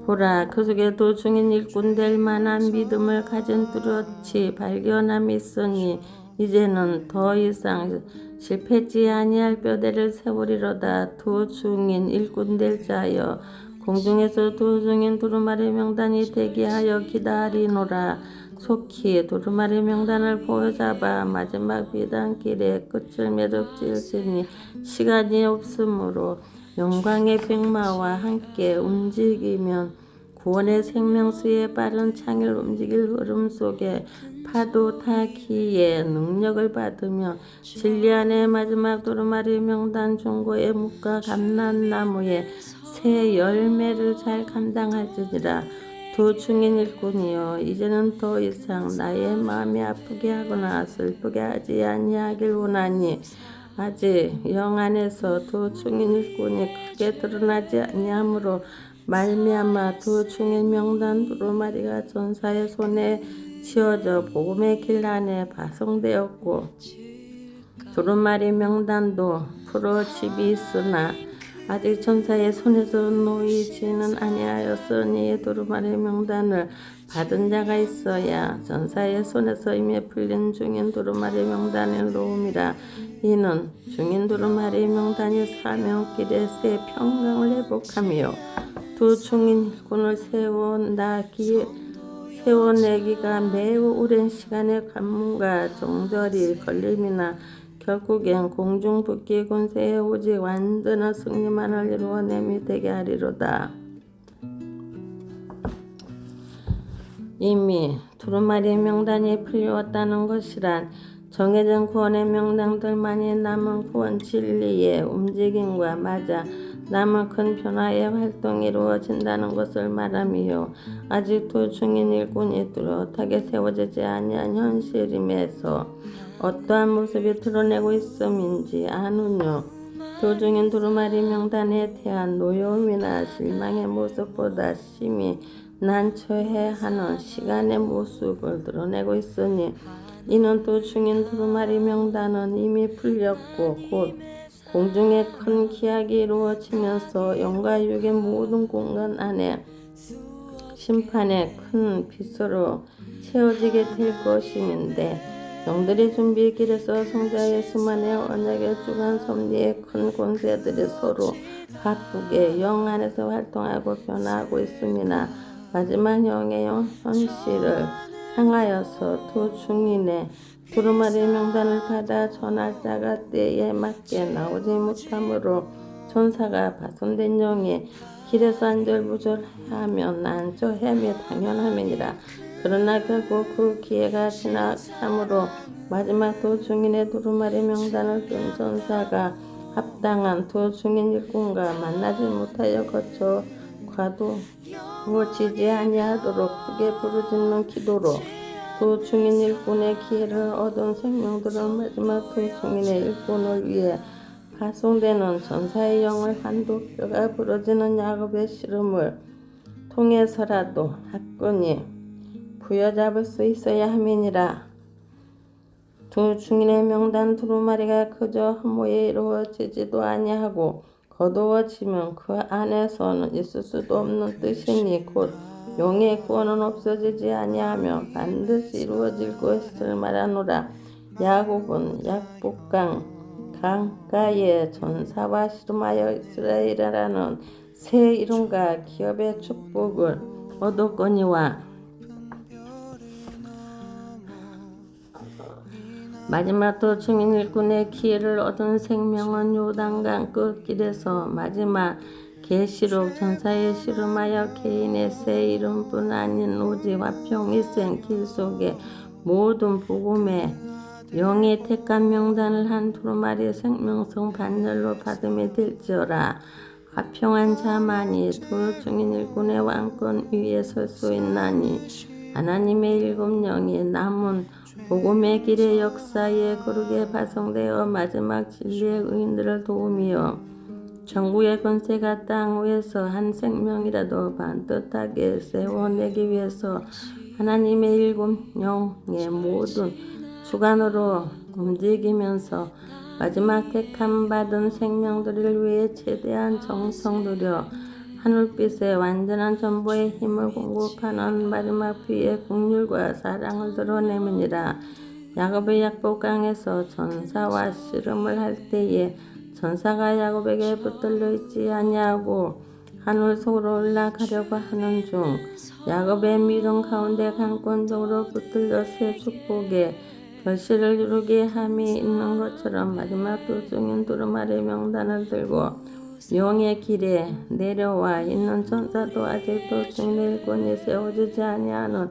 보라, 그 속에 두 증인 일꾼 될 만한 믿음을 가진 뚜렷이 발견함이 있으니 이제는 더 이상 실패치 아니할 뼈대를 세우리로다. 두 증인 일꾼 될 자여, 공중에서 두 증인 두루마리 명단이 대기하여 기다리노라. 속히 두루마리 명단을 보여잡아 마지막 비단길의 끝을 매듭지으시니 시간이 없으므로 영광의 백마와 함께 움직이면 구원의 생명수의 빠른 창을 움직일 흐름 속에 파도 타기에 능력을 받으며 진리 안의 마지막 두루마리 명단 중고의 묵과 감람나무에 새 열매를 잘 감당할지니라. 두 증인 일꾼이여, 이제는 더 이상 나의 마음이 아프게 하거나 슬프게 하지 아니하길 원하니 아직 영 안에서 두 증인 일꾼이 크게 드러나지 아니하므로 말미암아 두 증인 명단 두루마리가 전사의 손에 쥐어져 복음의 길 안에 파송되었고 두루마리 명단도 풀어집이 있으나 아직 전사의 손에서 놓이지는 아니하였으니 두루마리 명단을 받은 자가 있어야 전사의 손에서 이미 풀린 증인 두루마리 명단을 놓음이라. 이는 증인 두루마리 명단이 사명길에 새 평강을 회복하며 두 증인 일꾼을 세워내기가 매우 오랜 시간의 관문과 정절이 걸림이나 결국엔 공중붓기 권세에 오직 완전한 승리만을 이루어냄이 되게 하리로다. 이미 두루마리 명단이 풀려왔다는 것이란 정해진 구원의 명단들만이 남은 구원 진리의 움직임과 맞아 남은 큰 변화의 활동이 이루어진다는 것을 말하며 아직 두 증인 일꾼이 뚜렷하게 세워지지 아니한 현실임에서 어떠한 모습이 드러내고 있음인지 아느뇨. 두 증인 두루마리 명단에 대한 노여움이나 실망의 모습보다 심히 난처해하는 시간의 모습을 드러내고 있으니 이는 두 증인 두루마리 명단은 이미 풀렸고 곧 공중에 큰 기약이 이루어지면서 영과 육의 모든 공간 안에 심판의 큰 빛으로 채워지게 될 것임인데 영들이 준비의 길에서 성자 예수만의 언약의 주관 섭리의 큰 권세들이 서로 바쁘게 영 안에서 활동하고 변화하고 있음이나 마지막 영의 현실을 향하여서 두 증인의 두루마리 명단을 받아 전할 자가 때에 맞게 나오지 못하므로 전사가 파손된 영의 길에서 안절부절하면 안처함이 당연함이니라. 그러나 결국 그 기회가 지나므로 마지막 도중인의 두루마리 명단을 뜬 전사가 합당한 도중인 일꾼과 만나지 못하여 거쳐 과도지지 아니하도록 크게 부르짖는 기도로 도중인 일꾼의 기회를 얻은 생명들은 마지막 도중인의 일꾼을 위해 파송되는 전사의 영을 한두 뼈가 부러지는 야곱의 시름을 통해서라도 학군이 부여잡을 수 있어야 함이니라. 두 중인의 명단 두루마리가 그저 허무에 이루어지지도 아니하고 거두어지면 그 안에서는 있을 수도 없는 뜻이니 곧 용의 구원은 없어지지 아니하며 반드시 이루어질 것을 말하노라. 야곱은 약복강 강가의 전사와 씨름하여 이스라엘이라는 새 이름과 기업의 축복을 얻었거니와 마지막 도중인 일꾼의 기회를 얻은 생명은 요단강 끝길에서 마지막 계시록 전사에 씨름하여 개인의 새 이름뿐 아닌 오직 화평 일생 길 속에 모든 복음의 영의 택한 명단을 한 두루마리 생명성 반열로 받음이 될지어라. 화평한 자만이 도중인 일꾼의 왕권 위에 설 수 있나니 하나님의 일곱 영이 남은 복음의 길의 역사에 거룩에 파송되어 마지막 진리의 의인들을 도우며 천국의 권세가 땅 위에서 한 생명이라도 반듯하게 세워내기 위해서 하나님의 일곱 영의 모든 주관으로 움직이면서 마지막 택함 받은 생명들을 위해 최대한 정성 들여 하늘빛의 완전한 전부의 힘을 공급하는 마지막 비의 긍휼과 사랑을 드러내느니라. 야곱의 약복강에서 전사와 씨름을 할 때에 전사가 야곱에게 붙들려 있지 아니하고 하늘 속으로 올라가려고 하는 중 야곱의 믿음 가운데 강권적으로 붙들려 새 축복의 결실을 이루게 함이 있는 것처럼 마지막 도중인 두루마리 명단을 들고 영의 길에 내려와 있는 전사도 아직도 중의 일꾼이 세워지지 아니하는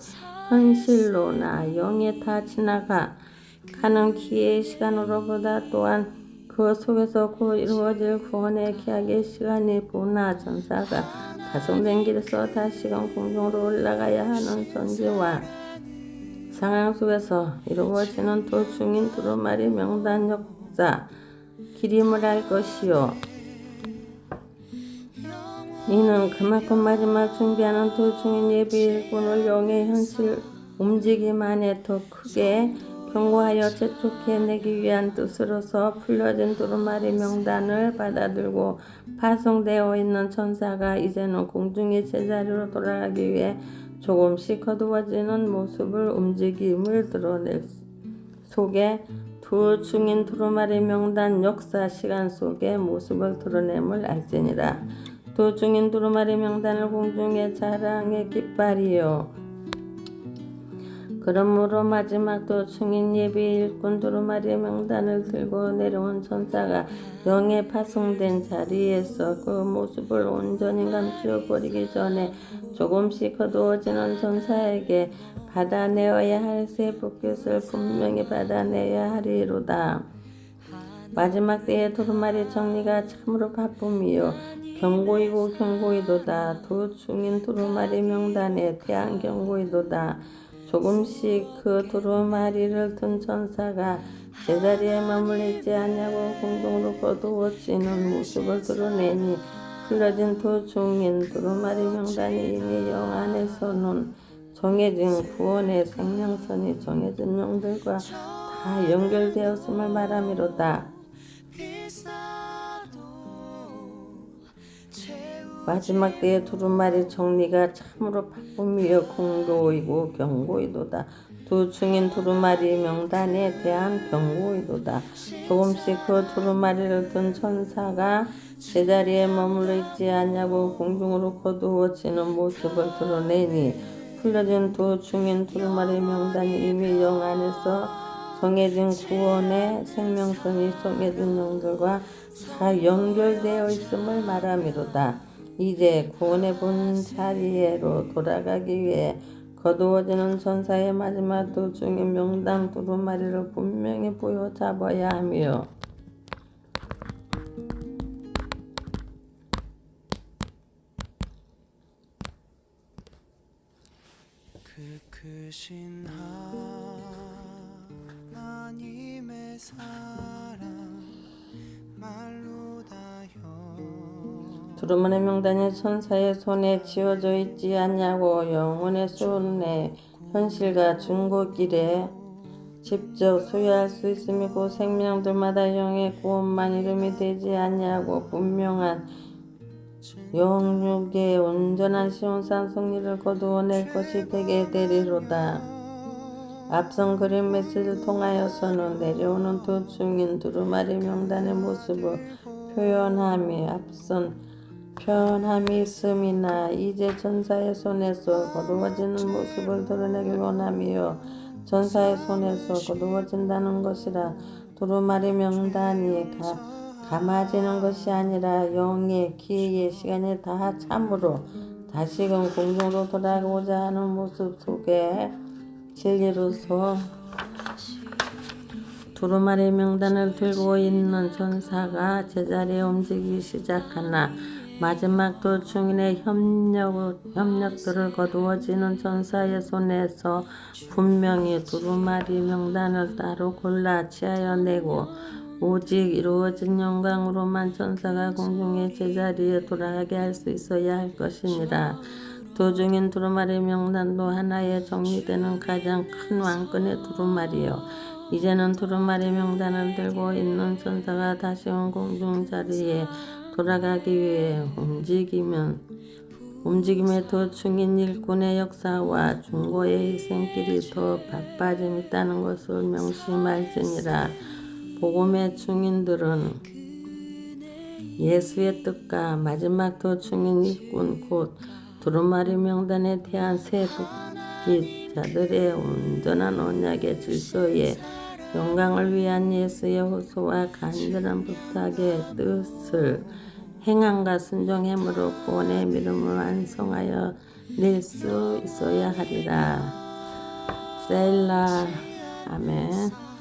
현실로나 영에 다 지나가 가는 기회의 시간으로보다 또한 그 속에서 곧 이루어질 구원의 계약의 시간이 보나 전사가 파송된 길에서 다시금 공중으로 올라가야 하는 존재와 상황 속에서 이루어지는 도중인 두루마리 명단 역사 기림을 할 것이요. 이는 그만큼 마지막 준비하는 도중인 예비 일꾼을 영의 현실 움직임 안에 더 크게 경고하여 재촉해내기 위한 뜻으로서 풀려진 두루마리 명단을 받아들고 파송되어 있는 천사가 이제는 공중의 제자리로 돌아가기 위해 조금씩 거두어지는 모습을 움직임을 드러낼 속에 두 중인 두루마리 명단 역사 시간 속의 모습을 드러냄을 알지니라. 두 중인 두루마리 명단을 공중의 자랑의 깃발이요. 그러므로 마지막 도중인 예비 일꾼 두루마리 명단을 들고 내려온 천사가 영에 파송된 자리에서 그 모습을 온전히 감추어버리기 전에 조금씩 거두어지는 천사에게 받아내어야 할 새 붓깃을 분명히 받아내야 하리로다. 마지막 때의 두루마리 정리가 참으로 바쁨이요 경고이고 경고이도다. 두 중인 두루마리 명단에 대한 경고이도다. 조금씩 그 두루마리를 든 천사가 제자리에 머물리지 않냐고 공동으로 거두어지는 모습을 드러내니 풀려진 두 중인 두루마리 명단이 이미 영 안에서는 정해진 구원의 생명선이 정해진 영들과 다 연결되었음을 말함이로다. 마지막 때의 두루마리 정리가 참으로 바쁨이여 공고이고 경고이도다. 두 중인 두루마리 명단에 대한 경고이도다. 조금씩 그 두루마리를 든 천사가 제자리에 머물러 있지 않냐고 공중으로 거두어지는 모습을 드러내니 풀려진 두 중인 두루마리 명단이 이미 영 안에서 정해진 구원의 생명선이 정해진 영들과 다 연결되어 있음을 말함이로다. 이제 구원의 본 자리에로 돌아가기 위해 거두어지는 천사의 마지막 도중에 명당 두루마리를 분명히 부여잡아야 하며 그 크신 하나님의 사랑 말로 다여 두루마리 명단이 천사의 손에 쥐어져 있지 않냐고 영혼의 손에 현실과 중고길에 직접 소유할 수 있음이고 생명들마다 영의 구원만 이름이 되지 않냐고 분명한 영육의 온전한 시온산 승리를 거두어낼 것이 되게 되리로다. 앞선 그림 메시지를 통하여서는 내려오는 도중인 두루마리 명단의 모습을 표현함이 있음이나 이제 천사의 손에서 거두어지는 모습을 드러내길 원하며 천사의 손에서 거두어진다는 것이라 두루마리 명단이 감아지는 것이 아니라 영의 기회의 시간이 다 참으로 다시금 공중으로 돌아오고자 하는 모습 속에 진리로서 두루마리 명단을 들고 있는 천사가 제자리에 움직이기 시작하나 마지막 도중인의 협력들을 거두어지는 천사의 손에서 분명히 두루마리 명단을 따로 골라 취하여내고 오직 이루어진 영광으로만 천사가 공중의 제자리에 돌아가게 할 수 있어야 할 것이니라. 도중인 두루마리 명단도 하나에 정리되는 가장 큰 왕권의 두루마리요. 이제는 두루마리 명단을 들고 있는 천사가 다시금 공중 자리에 돌아가기 위해 움직임의 도중인 일꾼의 역사와 중고의 희생길이 더 바빠짐 있다는 것을 명심할지니라. 복음의 증인들은 예수의 뜻과 마지막 도중인 일꾼 곧 두루마리 명단에 대한 새 복귀자들의 온전한 언약의 질서에 영광을 위한 예수의 호소와 간절한 부탁의 뜻을 행함과 순종함으로 구원의 믿음을 완성하여 낼 수 있어야 하리라. 셀라. 아멘.